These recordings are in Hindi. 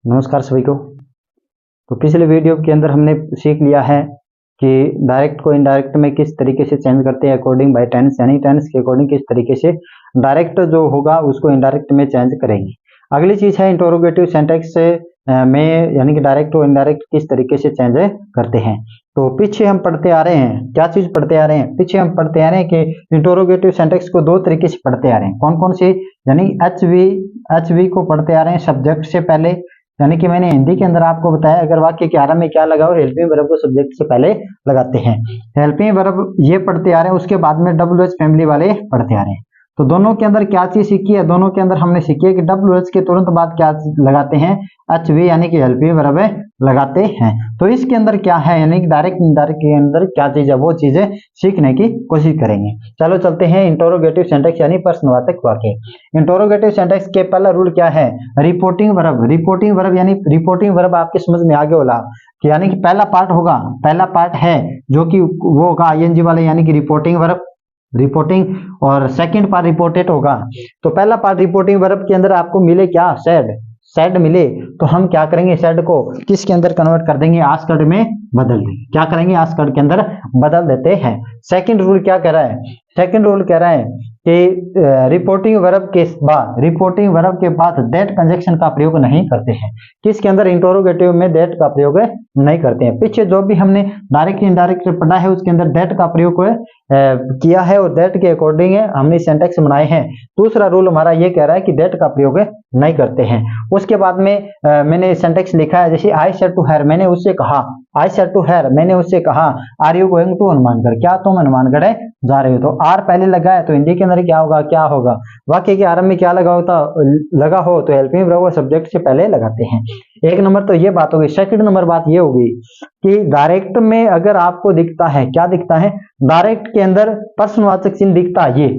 नमस्कार सभी को। तो पिछले वीडियो के अंदर हमने सीख लिया है कि डायरेक्ट को इनडायरेक्ट में किस तरीके से चेंज करते हैं अकॉर्डिंग बाय टेंस, यानी टेंस के अकॉर्डिंग किस तरीके से डायरेक्ट जो होगा उसको इनडायरेक्ट में चेंज करेंगे। अगली चीज है इंटरोगेटिव सेंटेंस में, यानी कि डायरेक्ट और इनडायरेक्ट किस तरीके से चेंज करते हैं। तो पीछे हम पढ़ते आ रहे हैं, क्या चीज पढ़ते आ रहे हैं, पीछे हम पढ़ते आ रहे हैं कि इंटरोगेटिव सेंटेंस को दो तरीके से पढ़ते आ रहे हैं। कौन कौन से, यानी एच वी को पढ़ते आ रहे हैं सब्जेक्ट से पहले, यानी कि मैंने हिंदी के अंदर आपको बताया अगर वाक्य के आरंभ में क्या लगाओ, हेल्पिंग वर्ब को सब्जेक्ट से पहले लगाते हैं। हेल्पिंग वर्ब ये पढ़ते आ रहे हैं, उसके बाद में WH फैमिली वाले पढ़ते आ रहे हैं। तो दोनों के अंदर क्या चीज सीखी है, दोनों के अंदर हमने सीखी है कि WH के तुरंत बाद क्या लगाते हैं, HV यानी कि हेल्पिंग वर्ब लगाते हैं। तो इसके अंदर क्या है, यानी कि डायरेक्ट इनडायरेक्ट के अंदर क्या चीज है, वो चीजें सीखने की कोशिश करेंगे। चलो चलते हैं इंटरोगेटिव सेंटेंस यानी प्रश्नवाचक वाक्य। इंटरोगेटिव सेंटेंस के पहला रूल क्या है, रिपोर्टिंग वर्ब। रिपोर्टिंग वर्ब यानी रिपोर्टिंग वर्ब आपके समझ में आ गया होला, यानी कि पहला पार्ट होगा, पहला पार्ट है जो कि वो होगा ING वाले, यानी कि रिपोर्टिंग वर्ब, रिपोर्टिंग, और सेकंड पार्ट रिपोर्टेड होगा। तो पहला पार्ट रिपोर्टिंग वर्ब के अंदर आपको मिले क्या, सेड मिले, तो हम क्या करेंगे, सेड को किसके अंदर कन्वर्ट कर देंगे, आस्क्ड में बदल देंगे। क्या करेंगे, आस्क्ड के अंदर बदल देते हैं। सेकंड रूल क्या कह रहा है, सेकंड रूल कह रहा है कि रिपोर्टिंग वर्ब के बाद, रिपोर्टिंग वर्ब के बाद दैट कंजक्शन का प्रयोग नहीं करते हैं। किसके अंदर, इंटरोगेटिव में दैट का प्रयोग नहीं करते हैं। पीछे जो भी हमने डायरेक्ट इनडायरेक्ट पढ़ा है उसके अंदर दैट का प्रयोग किया है और दैट के अकॉर्डिंग हमने सेंटेंस बनाए हैं। दूसरा रूल हमारा ये कह रहा है कि दैट का प्रयोग नहीं करते हैं। उसके बाद में मैंने सेंटेंस लिखा है, जैसे आई सेड टू हर, मैंने उससे कहा, आई सेड टू हर, मैंने उससे कहा, are you going to Hanumangarh, क्या तुम हनुमानगढ़ जा रहे हो। तो आर पहले लगा है तो हिंदी के अंदर क्या होगा, क्या होगा, वाक्य के आरंभ में क्या लगा हो तो हेल्पिंग वर्ब सब्जेक्ट से पहले लगाते हैं। एक नंबर तो ये बात होगी। सेकंड नंबर बात ये होगी कि डायरेक्ट में अगर आपको दिखता है, क्या दिखता है, डायरेक्ट के अंदर प्रश्नवाचक चिन्ह दिखता है, ये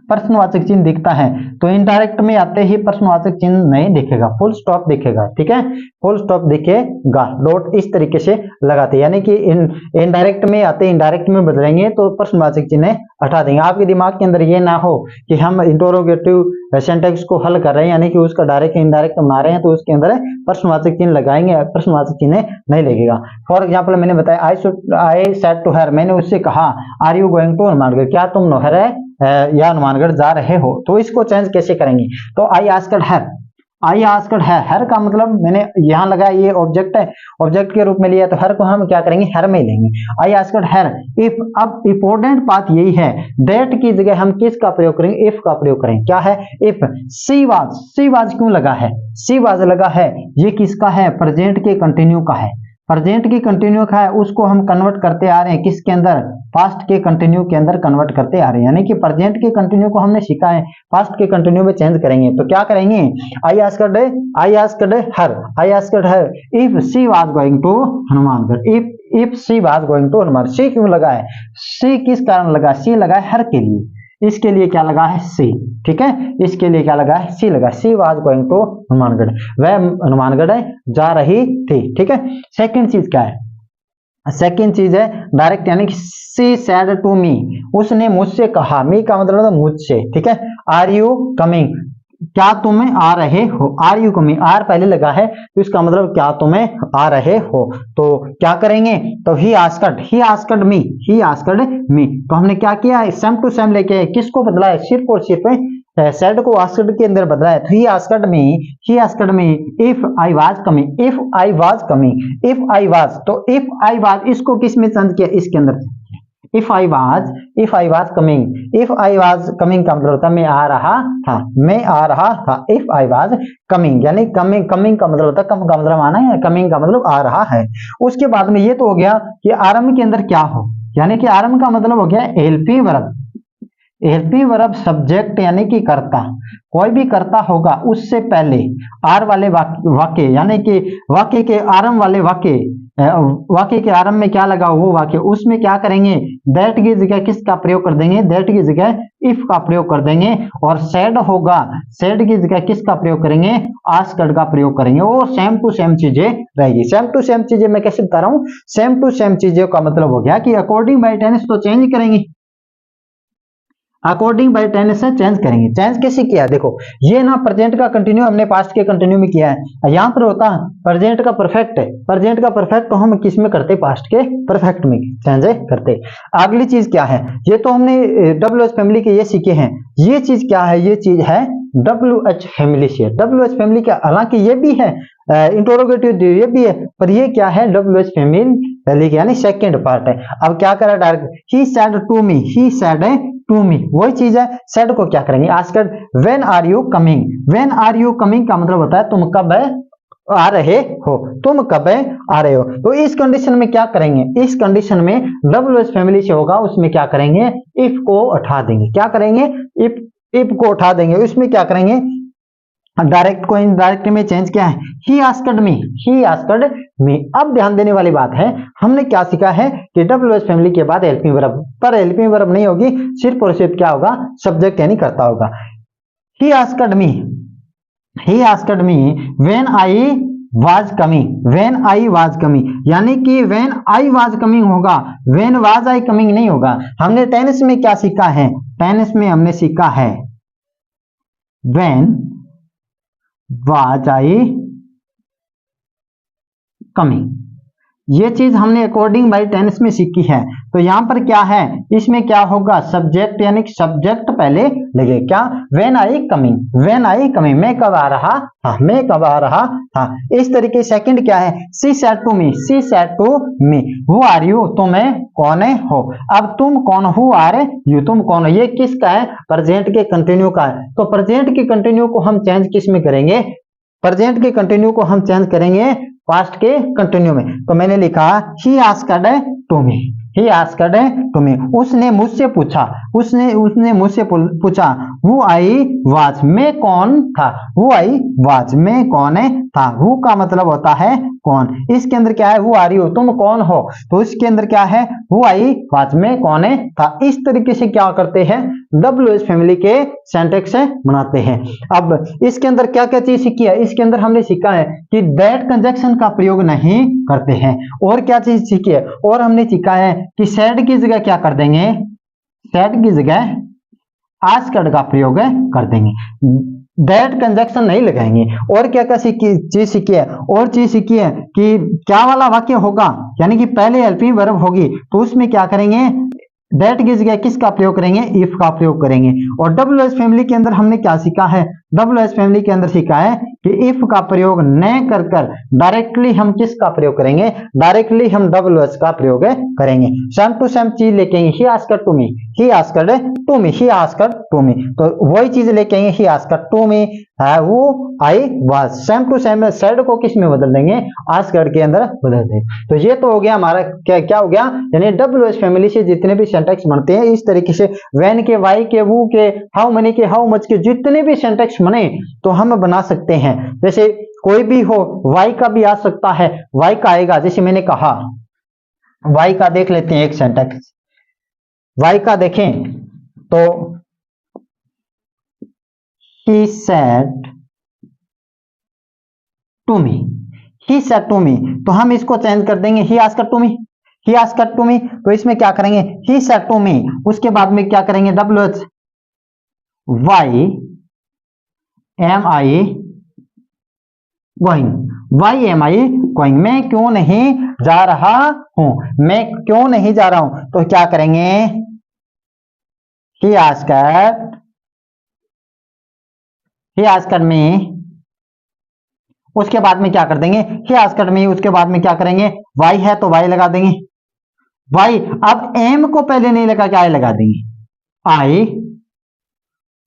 प्रश्नवाचक चिन्ह दिखता है, तो इनडायरेक्ट में आते ही प्रश्नवाचक चिन्ह नहीं दिखेगा, फुल स्टॉप दिखेगा, ठीक है, फुल स्टॉप दिखेगा, डॉट इस तरीके से लगाते, यानी कि इनडायरेक्ट में आते इनडायरेक्ट में बदलेंगे तो प्रश्नवाचक चिन्ह हटा देंगे। आपके दिमाग के अंदर ये ना हो कि हम इंटरोगेटिव सेंटेंस को हल कर रहे हैं, यानी कि उसका डायरेक्ट इनडायरेक्ट बना रहे हैं तो उसके अंदर प्रश्नवाचक चिन्ह लगाएंगे, प्रश्नवाचक चिन्ह नहीं लगेगा। फॉर एग्जाम्पल मैंने बताया आई सेड टू हर, मैंने उससे कहा, are you going to Hanumangarh, क्या तुम नौहर या हनुमानगढ़ जा रहे हो। तो इसको चेंज कैसे करेंगे, तो आई आस्क्ड हर, आई आस्क्ड हर का मतलब मैंने यहाँ लगा, ये ऑब्जेक्ट है, ऑब्जेक्ट के रूप में लिया, तो हर को हम क्या करेंगे, हर में लेंगे, आई आस्क्ड हर इफ। अब इंपॉर्टेंट बात यही है, दैट की जगह हम किसका प्रयोग करेंगे, इफ का प्रयोग करेंगे। क्या है, इफ। सी वाज क्यों लगा है, सी वाज लगा है, ये किसका है, प्रेजेंट के कंटिन्यू का है, प्रेजेंट की कंटिन्यू का है, उसको हम कन्वर्ट करते आ रहे हैं किसके अंदर, पास्ट के कंटिन्यू के अंदर कन्वर्ट करते आ रहे हैं। यानी कि प्रेजेंट के कंटिन्यू को हमने सीखा है, पास्ट के कंटिन्यू में चेंज करेंगे। तो क्या करेंगे, I asked her if she was going to Hanumangarh, if she was going to Hanuman. She क्यों लगा है, शी किस कारण लगा, शी लगा है हर के लिए, इसके लिए क्या लगा है, सी, ठीक है, इसके लिए क्या लगा है, सी लगा, she was going to Hanumangarh, वह हनुमानगढ़ जा रही थी, ठीक है। सेकंड चीज क्या है, सेकंड चीज है डायरेक्ट, यानी कि सी सेड टू मी, उसने मुझसे कहा, मी का मतलब है मुझसे, ठीक है। आर यू कमिंग, क्या तुम्हें आ रहे हो, आर यू कमिंग, आर पहले लगा है तो इसका मतलब क्या तुम्हें आ रहे हो। तो क्या करेंगे, तो ही आस्क्ड मी, तो हमने क्या किया है, सेम टू सेम लेके किसको बदला है, सिर्फ और सिर्फ सेड को आस्क्ड के अंदर बदला है। तो he asked me if I was coming, if I was, तो इफ आई वाज इसको किस में चेंज किया, इसके अंदर, इफ आई वाज कमिंग का मतलब होता है मैं आ रहा था, इफ आई वाज कमिंग, यानी कमिंग का मतलब होता है, कम का मतलब आना है, कमिंग का मतलब आ रहा है। उसके बाद में ये तो हो गया कि आरंभ के अंदर क्या हो, यानी कि आरंभ का मतलब हो गया helping verb, helping verb subject यानी कि कर्ता, कोई भी कर्ता होगा उससे पहले आर वाले वाक्य, यानी कि वाक्य के आरंभ वाले वाक्य के आरंभ में क्या लगा वो वाक्य, उसमें क्या करेंगे, दैट की जगह किसका प्रयोग कर देंगे, दैट की जगह इफ का प्रयोग कर देंगे। और सेड होगा, सेड की जगह किसका प्रयोग करेंगे, आस्क्ड का प्रयोग करेंगे। वो सेम टू सेम चीजें रहेगी। सेम टू सेम चीजें मैं कैसे बता रहा हूँ, सेम टू सेम चीजों का मतलब हो गया कि अकॉर्डिंग बाय टेंस तो चेंज करेंगे, अकॉर्डिंग बाय टेंस से चेंज करेंगे। चेंज कैसे किया, देखो ये ना प्रेजेंट का कंटिन्यू हमने पास्ट के कंटिन्यू में किया है, यहाँ पर होता प्रेजेंट का परफेक्ट है, प्रेजेंट का परफेक्ट तो हम किस में करते, पास्ट के परफेक्ट में चेंज करते। अगली चीज क्या है, ये तो हमने WH फैमिली के ये सीखे हैं, ये चीज क्या है, ये चीज है WH फैमिली से। WH फैमिली का हालांकि ये भी है इंटरोगेटिव, ये भी है, पर ये क्या है WH फैमिली यानी सेकंड पार्ट है। अब क्या करा डायरेक्ट, ही said to me, he said to me, वही चीज है। सेड को क्या करेंगे, asked when are you coming, when are you coming का मतलब होता है तुम कब आ रहे हो, तुम कब आ रहे हो। तो इस कंडीशन में क्या करेंगे, इस कंडीशन में WH फैमिली से होगा, उसमें क्या करेंगे, इफ को उठा देंगे। क्या करेंगे, इफ को उठा देंगे, उसमें क्या करेंगे, डायरेक्ट को इनडायरेक्ट में चेंज किया है, he asked me, he asked me. अब ध्यान देने वाली बात है, हमने क्या सीखा है कि WH फैमिली के बाद हेल्पिंग वर्ब, पर हेल्पिंग वर्ब नहीं होगी, सिर्फ और सिर्फ क्या होगा, सब्जेक्ट यानी करता होगा। He asked me, he asked me when I was coming, when I was coming, यानी कि व्हेन आई वाज कमिंग होगा, व्हेन वाज आई कमिंग नहीं होगा। हमने टेंस में क्या सीखा है, टेंस में हमने सीखा है व्हेन वाज आई कमिंग, ये चीज हमने अकॉर्डिंग बाय टेंस में सीखी है। तो यहां पर क्या है, इसमें क्या होगा, सब्जेक्ट यानी सब्जेक्ट पहले लगे, क्या, when I coming, when I coming, मैं कब आ रहा था, मैं कब आ रहा था। इस तरीके सेकंड क्या है, she said to me, she said to me, who are you, तुम्हें कौन हो। अब तुम कौन, हु आर यू, तुम कौन हो, ये किसका है, प्रेजेंट के कंटिन्यू का है। तो प्रेजेंट के कंटिन्यू को हम चेंज किस में करेंगे, प्रेजेंट के कंटिन्यू को हम चेंज करेंगे पास्ट के कंटिन्यू में। तो मैंने लिखा he asked to me, he asked to me, उसने मुझसे पूछा, उसने मुझसे पूछा, हु आई वाज, मैं कौन था, हु आई वाज, मैं कौन था। हु का मतलब होता है कौन, इसके अंदर क्या है, हु आर यू, तुम कौन हो, तो इसके अंदर क्या है, हु आई वाज, मैं कौन था। इस तरीके से क्या करते हैं, WH फैमिली के सेंटेंस बनाते हैं। अब इसके अंदर क्या क्या चीज सीखी है, इसके अंदर हमने सीखा है कि दैट कंजक्शन का प्रयोग नहीं करते हैं। और क्या चीज सीखी है, और हमने सीखा है कि सैड की जगह क्या कर देंगे, सैड की जगह आस्क्ड का प्रयोग कर देंगे, दैट कंजक्शन नहीं लगाएंगे। और क्या क्या चीज सीखी है, और चीज सीखी है कि क्या वाला वाक्य होगा, यानी कि पहले हेल्पिंग वर्ब होगी तो उसमें क्या करेंगे, दैट की जगह किसका प्रयोग करेंगे, इफ का प्रयोग करेंगे। और WH फैमिली के अंदर हमने क्या सीखा है, WH फैमिली के अंदर सीखा है कि इफ का प्रयोग न कर कर डायरेक्टली हम किसका प्रयोग करेंगे, डायरेक्टली हम WH का प्रयोग करेंगे। सेम टू सेम चीज लेके आएंगे, he asked to me, he asked to me, he asked to me, तो वही चीज लेके आएंगे, ही आस्क्ड टू मी, वो I was, same to same. Said को किस में बदल देंगे, आस्क्ड के अंदर बदल देंगे। तो ये तो हो गया हमारा क्या हो गया, यानी WH फैमिली से जितने भी सेंटेंस बनते हैं इस तरीके से, व्हेन के, वाई के, वू के, हाउ मनी के, हाउ मच के, जितने भी सेंटेंस बने तो हम बना सकते हैं। जैसे कोई भी हो, वाई का भी आ सकता है, वाई का आएगा, जैसे मैंने कहा वाई का देख लेते हैं एक सेंटेंस, वाई का देखें तो he said to me, he said to me, तो हम इसको चेंज कर देंगे, he asked to me, he asked to me, तो इसमें क्या करेंगे, he said to me, उसके बाद में क्या करेंगे, WH, why am I going, why am I going, मैं क्यों नहीं जा रहा हूं, मैं क्यों नहीं जा रहा हूं, तो क्या करेंगे, he asked me, उसके बाद में क्या कर देंगे, he asked me, उसके बाद में क्या करेंगे, वाई है तो वाई लगा देंगे, वाई, अब एम को पहले नहीं लगा के आई लगा देंगे, आई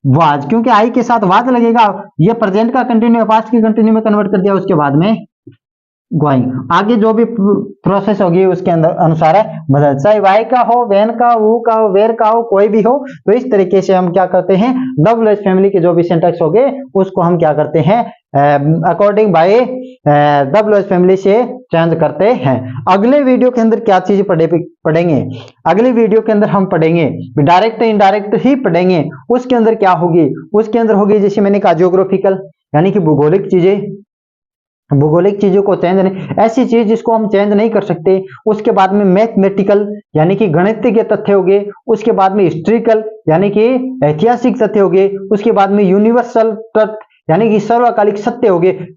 वाज, क्योंकि आई के साथ वाज लगेगा, ये प्रेजेंट का कंटिन्यू पास्ट के कंटिन्यू में कन्वर्ट कर दिया, उसके बाद में गोइंग, आगे जो भी प्रोसेस होगी उसके अंदर अनुसार है बदल, चाहे वाई का हो, वेन का, वू का हो, वेर का हो, कोई भी हो। तो इस तरीके से हम क्या करते हैं, WH फैमिली के जो भी सिंटैक्स होंगे उसको हम क्या करते हैं, अकॉर्डिंग बाय WH फैमिली से चेंज करते हैं। अगले वीडियो के अंदर क्या चीज पढ़ेंगे, अगले वीडियो के अंदर हम पढ़ेंगे डायरेक्ट इनडायरेक्ट ही पढ़ेंगे। उसके अंदर क्या होगी, उसके अंदर होगी जैसे मैंने कहा जियोग्राफिकल, यानी कि भूगोलिक चीजें, भौगोलिक चीजों को चेंज नहीं, ऐसी चीज जिसको हम चेंज नहीं कर सकते। उसके बाद में मैथमेटिकल यानी कि गणितीय तथ्य हो गए, उसके बाद में हिस्ट्रिकल यानी कि ऐतिहासिक तथ्य हो गए, उसके बाद में यूनिवर्सल तथ्य यानी कि सर्वकालिक सत्य हो गए,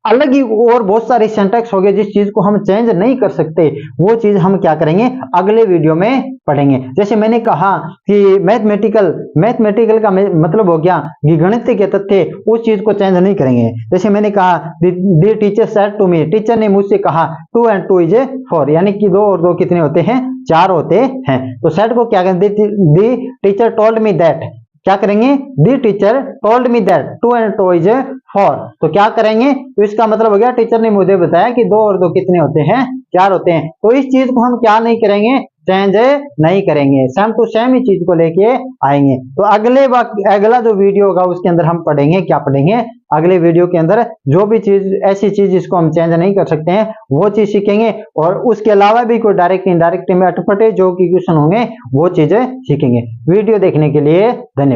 अलग ही और बहुत सारे सिंटैक्स हो गए। जिस चीज को हम चेंज नहीं कर सकते वो चीज हम क्या करेंगे अगले वीडियो में पढ़ेंगे। जैसे मैंने कहा कि मैथमेटिकल का मतलब हो गया कि गणित के तथ्य, उस चीज को चेंज नहीं करेंगे। जैसे मैंने कहा the teacher said to me, teacher ने मुझसे कहा 2 and 2 is 4 यानी कि 2 और 2 कितने होते हैं, 4 होते हैं। तो सेड को क्या करें, the teacher told me that, क्या करेंगे, the teacher told me that 2 and 2 is 4। तो क्या करेंगे, तो इसका मतलब हो गया टीचर ने मुझे बताया कि 2 और 2 कितने होते हैं, 4 होते हैं। तो इस चीज को हम क्या नहीं करेंगे, चेंज नहीं करेंगे, सेम टू सेम ही चीज को लेके आएंगे। तो अगला जो वीडियो होगा उसके अंदर हम पढ़ेंगे, क्या पढ़ेंगे, अगले वीडियो के अंदर जो भी चीज ऐसी चीज जिसको हम चेंज नहीं कर सकते हैं वो चीज सीखेंगे, और उसके अलावा भी कोई डायरेक्ट इनडायरेक्ट में अटपटे जो कि क्वेश्चन होंगे वो चीजें सीखेंगे। वीडियो देखने के लिए धन्यवाद।